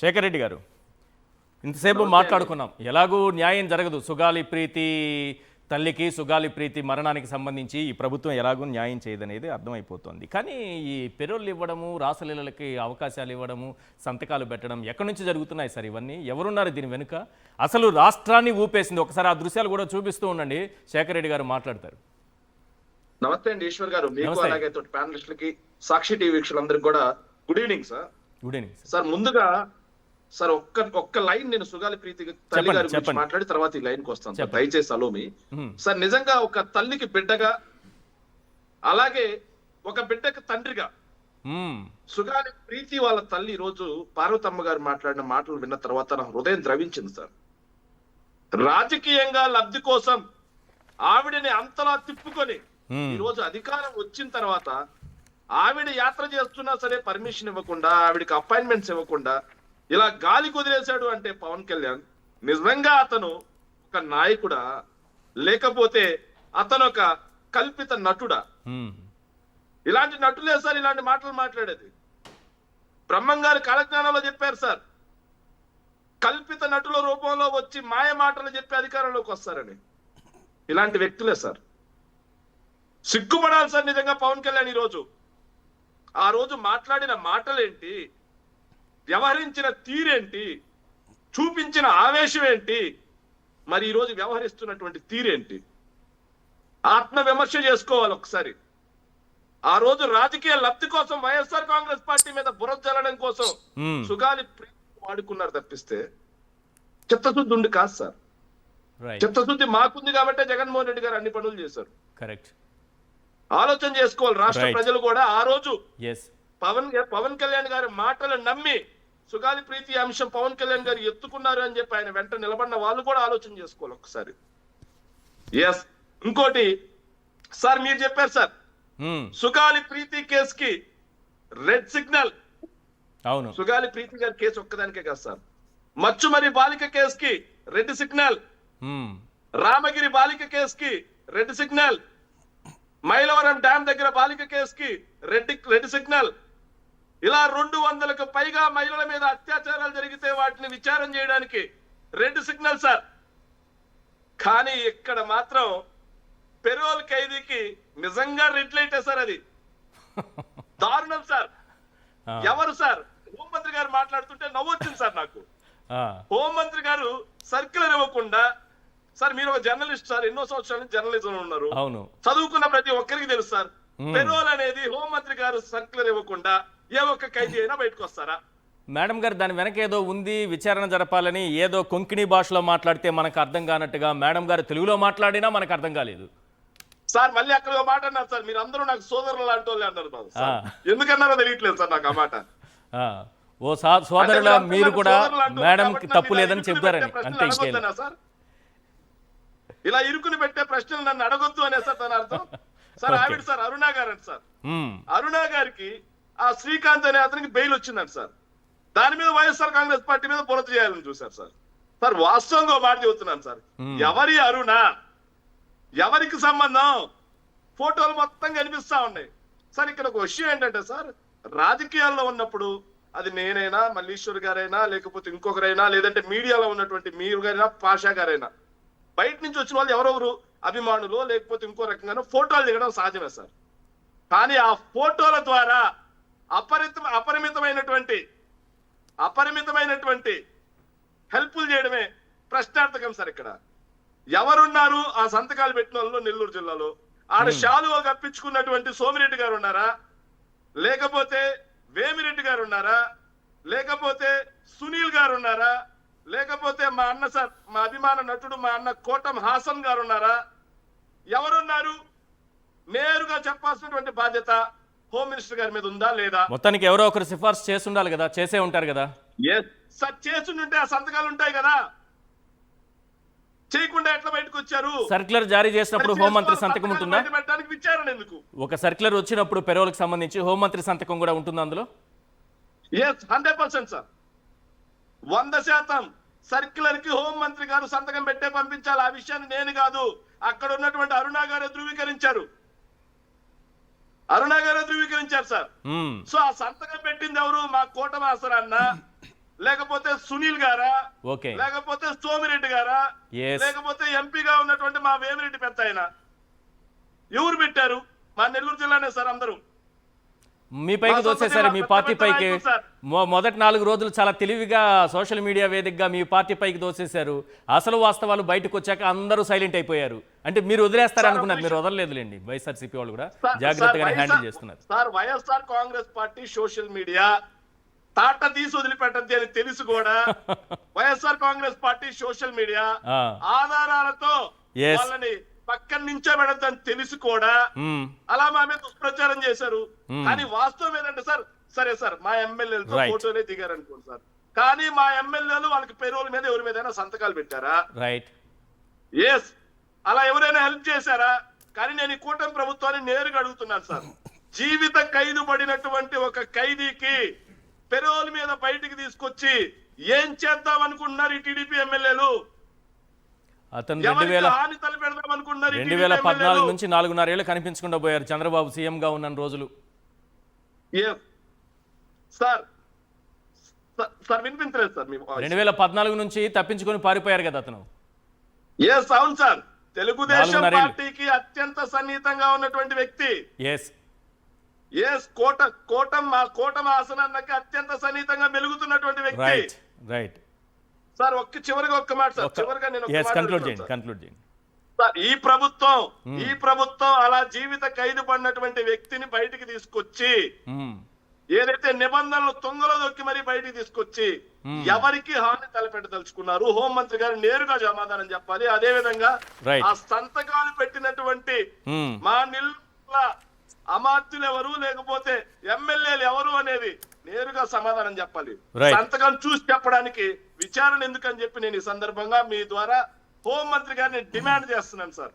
శేఖర్ రెడ్డి గారు ఇంతసేపు మాట్లాడుకున్నాం. ఎలాగూ న్యాయం జరగదు. సుగాలి ప్రీతి తల్లికి సుగాలి ప్రీతి మరణానికి సంబంధించి ఈ ప్రభుత్వం ఎలాగూ న్యాయం చేయదనేది అర్థమైపోతుంది. కానీ ఈ పెరోళ్ళు ఇవ్వడము, రాసలీలలకి అవకాశాలు ఇవ్వడము, సంతకాలు పెట్టడం ఎక్కడి నుంచి జరుగుతున్నాయి సార్ ఇవన్నీ? ఎవరున్నారు దీని వెనుక? అసలు రాష్ట్రాన్ని ఊపేసింది. ఒకసారి ఆ దృశ్యాలు కూడా చూపిస్తూ ఉండండి. శేఖర్ రెడ్డి గారు మాట్లాడతారు. నమస్తే అండి ఈశ్వర్ గారు, మీకు అలాగే తోటి ప్యానలిస్టులకి, సాక్షి టీవీ వీక్షకులందరికీ కూడా good evening sir. Good evening sir. ముందుగా సార్ ఒక్క లైన్ నేను సుగాలి ప్రీతి తల్లి గారి గురించి మాట్లాడి తర్వాత ఈ లైన్ కి వస్తాను సార్, దయచేసి అలోమి. సార్, నిజంగా ఒక తల్లికి బిడ్డగా, అలాగే ఒక బిడ్డకి తండ్రిగా సుగాలి ప్రీతి వాళ్ళ తల్లి ఈ రోజు పార్వతమ్మ గారు మాట్లాడిన మాటలు విన్న తర్వాత నా హృదయం ద్రవించింది సార్. రాజకీయంగా లబ్ధి కోసం ఆవిడని అంతలా తిప్పుకొని ఈ రోజు అధికారం వచ్చిన తర్వాత ఆవిడ యాత్ర చేస్తున్నా సరే పర్మిషన్ ఇవ్వకుండా, ఆవిడకి అపాయింట్మెంట్స్ ఇవ్వకుండా ఇలా గాలి కుదిరేశాడు అంటే పవన్ కళ్యాణ్ నిజంగా అతను ఒక నాయకుడా, లేకపోతే అతను ఒక కల్పిత నటుడా? ఇలాంటి నటులే సార్ ఇలాంటి మాటలు మాట్లాడేది. బ్రహ్మం గారు కాలజ్ఞానంలో చెప్పారు సార్, కల్పిత నటుల రూపంలో వచ్చి మాయ మాటలు చెప్పి అధికారంలోకి వస్తారని. ఇలాంటి వ్యక్తులే సార్. సిగ్గుపడాలి సార్ నిజంగా పవన్ కళ్యాణ్. ఈరోజు ఆ రోజు మాట్లాడిన మాటలేంటి, వ్యవహరించిన తీరేంటి, చూపించిన ఆవేశం ఏంటి, మరి ఈరోజు వ్యవహరిస్తున్నటువంటి తీరేంటి? ఆత్మ విమర్శ చేసుకోవాలి ఒకసారి. ఆ రోజు రాజకీయ లబ్ధి కోసం వైఎస్ఆర్ కాంగ్రెస్ పార్టీ మీద బురద జల్లడం కోసం సుగాలి వాడుకున్నారు తప్పిస్తే చిత్తశుద్ధి ఉండి కాదు సార్. చిత్తశుద్ధి మాకుంది కాబట్టే జగన్మోహన్ రెడ్డి గారు అన్ని పనులు చేశారు. కరెక్ట్. ఆలోచన చేసుకోవాలి రాష్ట్ర ప్రజలు కూడా. ఆ రోజు పవన్ కళ్యాణ్ గారి మాటలు నమ్మి సుగాలి ప్రీతి అంశం పవన్ కళ్యాణ్ గారు ఎత్తుకున్నారు అని చెప్పి ఆయన వెంట నిలబడిన వాళ్ళు కూడా ఆలోచన చేసుకోవాలి ఒకసారి. ఎస్. ఇంకోటి సార్, మీరు చెప్పారు సార్, సుగాలి ప్రీతి కేసుకి రెడ్ సిగ్నల్. అవును, సుగాలి ప్రీతి గారి కేసు ఒక్కదానికే కాదు సార్, మచ్చుమరి బాలిక కేసుకి రెడ్ సిగ్నల్, రామగిరి బాలిక కేసుకి రెడ్ సిగ్నల్, మైలవరం డ్యామ్ దగ్గర బాలిక కేసుకి రెడ్ సిగ్నల్. ఇలా 200కు పైగా మహిళల మీద అత్యాచారాలు జరిగితే వాటిని విచారణ చేయడానికి రెడ్ సిగ్నల్ సార్. కానీ ఇక్కడ మాత్రం పెరోల్ ఖైదీకి నిజంగా రెడ్ లైటే సార్. అది దారుణం సార్. ఎవరు సార్? హోంమంత్రి గారు మాట్లాడుతుంటే నవ్వొచ్చింది సార్ నాకు. హోంమంత్రి గారు సర్క్యులర్ ఇవ్వకుండా, సార్ మీరు ఒక జర్నలిస్ట్ సార్, ఎన్నో సంవత్సరాల నుంచి జర్నలిజం ఉన్నారు, చదువుకున్న ప్రతి ఒక్కరికి తెలుసు సార్, పెరోల్ అనేది హోంమంత్రి గారు సర్క్యులర్ ఇవ్వకుండా ఏ ఒక్క ఖైదీ అయినా బయటకు వస్తారా? మేడం గారు దాని వెనక ఏదో ఉంది, విచారణ జరపాలని ఏదో కొంకణి భాషలో మాట్లాడితే మనకు అర్థం కానట్టుగా మేడం గారు తెలుగులో మాట్లాడినా మనకు అర్థం కాలేదు సార్. మళ్ళీ అక్కడ ఒక మాట అన్నారు సార్, మీరు అందరూ నాకు సోదరులు లాంటి వాళ్ళు అన్నారు. ఎందుకన్నారో తెలియట్లేదు సార్ నాకు ఆ మాట. ఓ సోదరుల మీరు కూడా మేడం కి తప్పు లేదని చెప్పారని అంతే. సార్ ఇలా ఇరుకుని పెట్టే ప్రశ్నలు నన్ను అడగొద్దు అనే సార్ దాని అర్థం. సార్ ఆవిడ సార్ అరుణా గారు అంట సార్, అరుణా గారికి ఆ శ్రీకాంత్ అనే అతనికి బెయిల్ వచ్చిందంట సార్. దాని మీద వైఎస్ఆర్ కాంగ్రెస్ పార్టీ మీద బురద చేయాలని చూశారు సార్. సార్ వాస్తవంగా మాట చెబుతున్నాను సార్, ఎవరి అరుణ, ఎవరికి సంబంధం? ఫోటోలు మొత్తం కనిపిస్తా ఉన్నాయి సార్. ఇక్కడ ఒక విషయం ఏంటంటే సార్, రాజకీయాల్లో ఉన్నప్పుడు అది నేనైనా, మల్లీశ్వర్ గారైనా, లేకపోతే ఇంకొకరైనా, లేదంటే మీడియాలో ఉన్నటువంటి మీరు గారైనా, పాషా గారైనా, బయట నుంచి వచ్చిన వాళ్ళు ఎవరెవరు అభిమానులు లేకపోతే ఇంకో రకంగా ఫోటోలు దిగడం సహజమే సార్. కానీ ఆ ఫోటోల ద్వారా అపరిమితమైనటువంటి హెల్ప్లు చేయడమే ప్రశ్నార్థకం సార్. ఇక్కడ ఎవరున్నారు? ఆ సంతకాలు పెట్టిన వాళ్ళు నెల్లూరు జిల్లాలో ఆడ షాలువా కప్పించుకున్నటువంటి సోమిరెడ్డి గారు ఉన్నారా, లేకపోతే వేమిరెడ్డి గారు ఉన్నారా, లేకపోతే సునీల్ గారు ఉన్నారా, లేకపోతే మా అన్న సార్, మా అభిమాన నటుడు మా అన్న కోటం హాసన్ గారు ఉన్నారా? ఎవరున్నారు? నేరుగా చెప్పాల్సినటువంటి బాధ్యత హోమ్ మినిస్టర్ గారి మీద ఉందా లేదా? మొత్తానికి ఎవరో ఒకరు సిఫార్సు చేసి ఉండాలి కదా, చేసే ఉంటారు కదా. సార్ చేస్తుంటే ఆ సంతకాలు ఉంటాయి కదా, చేయకుండా ఎట్లా బయటకు వచ్చారు? సర్క్యులర్ జారీ చేసినప్పుడు హోంమంత్రి సంతకం ఉంటుందా? విచారణ ఎందుకు? ఒక సర్క్యులర్ వచ్చినప్పుడు పెరోల్కి సంబంధించి హోంమంత్రి సంతకం కూడా ఉంటుంది అందులో. 100% సార్, 100% సర్క్యులర్ కి హోంమంత్రి గారు సంతకం పెట్టే పంపించాలి. ఆ విషయాన్ని నేను కాదు, అక్కడ ఉన్నటువంటి అరుణా గారు ధృవీకరించారు. అరుణ గారు ధృవీకరించారు సార్. సో ఆ సంతకం పెట్టింది ఎవరు? మా కోటమాసర అన్న, లేకపోతే సునీల్ గారా, ఓకే లేకపోతే సోమిరెడ్డి గారా, Yes. లేకపోతే ఎంపీగా ఉన్నటువంటి మా వేమిరెడ్డి పెద్ద ఆయన ఎవరు పెట్టారు? మా నెల్లూరు జిల్లానే సార్ అందరూ. మీ పైకి మా దోసేశారు, సొంత మీ జిల్లా, పార్టీ పెద్ద పైకి నాయకులు సార్. మొదటి 4 రోజులు చాలా తెలివిగా సోషల్ మీడియా వేదికగా మీ పార్టీ పైకి దోసేశారు. అసలు వాస్తవాలు బయటకు వచ్చాక అందరూ సైలెంట్ అయిపోయారు. అంటే మీరు వదిలేస్తారు అనుకున్నారు, మీరు వదలలేదులేండి. వైఎస్ఆర్సీపీ వాళ్ళు కూడా జాగ్రత్తగానే హ్యాండిల్ చేస్తున్నారు. Sir YSR Congress party social media తాట తీసి వదిలిపెట్టద్ది అని తెలుసు కూడా. YSR Congress party social media ఆ, ఆధారాలతో Yes. వాళ్ళని పక్కన నించోబెడద్దని తెలుసు కూడా మ్మ్, అలా మా మీద దుష్ప్రచారం చేశారు. కానీ వాస్తవం ఏంటంటే సార్, సరే సార్ మా ఎమ్మెల్యేలతో Right. ఫోటోనే దిగారు అనుకోండి సార్, కానీ మా ఎమ్మెల్యేలు వాళ్ళకి పేరోల మీద ఎవరి మీద సంతకాలు పెట్టారా? Right yes. అలా ఎవరైనా హెల్ప్ చేశారా? కానీ నేను ఈ కూటమి ప్రభుత్వాన్ని నేరుగా అడుగుతున్నాను సార్. జీవిత ఖైదు పడినటువంటి ఒక ఖైదీకి పెరోల్ మీద బయటికి తీసుకొచ్చి ఏం చేద్దాం అనుకుంటున్నారు ఈ టీడీపీ ఎమ్మెల్యేలు? అతను ఎవరికి హాని తలపెడదాం అనుకుంటున్నారు ఈ టీడీపీ 2014 ఎమ్మెల్యేలు? నుంచి 4.5 ఏళ్ళు కనిపించకుండా పోయారు చంద్రబాబు సీఎం గా ఉన్న రోజులు. Yes. సార్ సార్ వినిపించలేదు సార్ మీ వాయిస్. 2014 నుంచి తప్పించుకొని పారిపోయారు కదా అతను. ఎస్, అవును సార్. తెలుగుదేశం 4.5 ఏళ్ళు. పార్టీకి అత్యంత సన్నిహితంగా ఉన్నటువంటి వ్యక్తి. ఎస్ ఎస్, కోటం ఆసనానికి అత్యంత సన్నిహితంగా మెలుగుతున్నటువంటి వ్యక్తి. రైట్ రైట్ సార్ చివరిగా ఒక్క మాట సార్, చివరిగా నేను ఒక్క ఎస్ మాట కన్క్లూడ్ అడుగుతున్నాను చేయండి సార్. కన్క్లూడ్ చేయండి. సార్, ఈ ప్రభుత్వం అలా జీవిత ఖైదు పడినటువంటి వ్యక్తిని బయటికి తీసుకొచ్చి మ్మ్, ఏదైతే నిబంధనలు తుంగలో దొక్కి మరి బయటికి తీసుకొచ్చి ఎవరికి హాని తలపెట్టదలుచుకున్నారు? హోంమంత్రి గారు నేరుగా సమాధానం చెప్పాలి. అదే విధంగా Right. ఆ సంతకాలు పెట్టినటువంటి మ్మ్, మా నిల్వ అమాత్యులు ఎవరు, లేకపోతే ఎమ్మెల్యేలు ఎవరు అనేది నేరుగా సమాధానం చెప్పాలి. Right. సంతకం చూసి చెప్పడానికి విచారణ ఎందుకని చెప్పి నేను ఈ సందర్భంగా మీ ద్వారా హోంమంత్రి గారిని డిమాండ్ చేస్తున్నాను సార్.